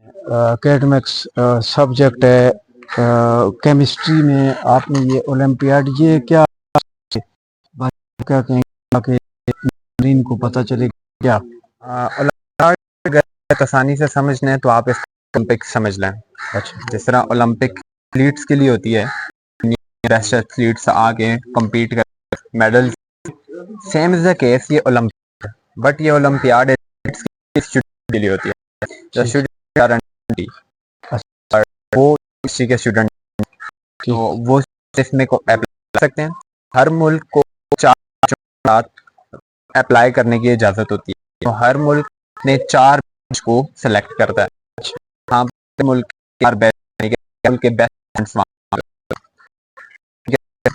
Academics subject है, chemistry में आपने ये ओलंपियाड, ये क्या क्या कहेंगे कि इनको पता चले क्या? ओलंपियाड अगर आसानी से समझना है तो आप इस ओलंपिक समझ लें। अच्छा। जिस तरह ओलंपिक एथलीट्स के लिए होती है, बेस्ट एथलीट्स आके compete कर medal, same is the case ये ओलंपिक, बट ये ओलंपियाड स्टूडेंट के लिए होती है। जो ठीक। स्टूडेंट आर अंडर 20 अच्छा। और वो इसी के स्टूडेंट, तो ठीक। वो इसमें को अप्लाई कर सकते हैं। हर मुल्क को 4 अप्लाई करने की इजाज़त होती है, तो हर मुल्क ने 4 बेंच को सेलेक्ट करता है। अच्छा। हाँ, मुल्क के 4 बेंच के बेस्ट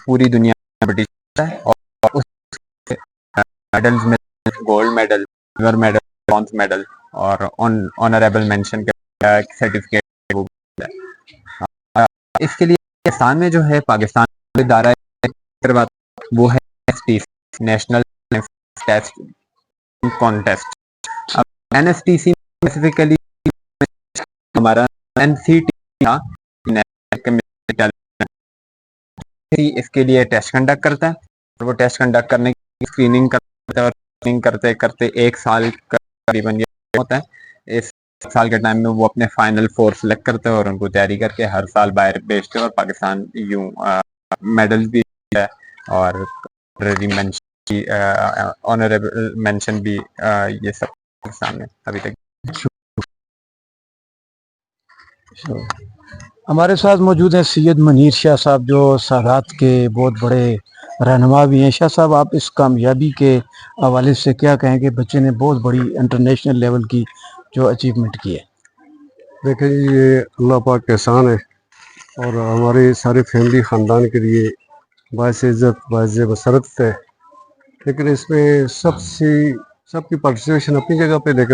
पूरी दुनिया में ब्रिटिश है, और उस मेडल्स में gold medal, silver medal, bronze medal और ऑनरेबल मेंशन का सर्टिफिकेट। इसके लिए पाकिस्तान में जो है, पाकिस्तान में इदारा है, वो है एनएसटीसी, नेशनल टेस्ट कॉन्टेस्ट। अब एनएसटीसी स्पेसिफिकली हमारा एनसीटी था, इसके लिए टेस्ट कंडक्ट करता है, और वो टेस्ट कंडक्ट करने की स्क्रीनिंग करते हैं, और स्क्रीनिंग करते करते 1 साल करीबन ये होता है। इस साल के टाइम में वो अपने फाइनल 4 सेलेक्ट करते हैं और उनको तैयारी करके हर साल बाहर भेजते हैं, और पाकिस्तान यूं मेडल भी है और ऑनरेबल मेंशन भी, ये सब पाकिस्तान में अभी तक। हमारे साथ मौजूद हैं सैयद मनीर शाह साहब, जो सादात के बहुत बड़े रहनुमा भी हैं। शाह साहब, आप इस कामयाबी के हवाले से क्या कहेंगे? बच्चे ने बहुत बड़ी इंटरनेशनल लेवल की जो अचीवमेंट की है। देखिए जी, ये अल्लाह पाक का एहसान है, और हमारी सारी फैमिली ख़ानदान के लिए बायस इज़्ज़त बायस मसरत है। लेकिन इसमें सबकी पार्टिसिपेशन अपनी जगह पे, लेकिन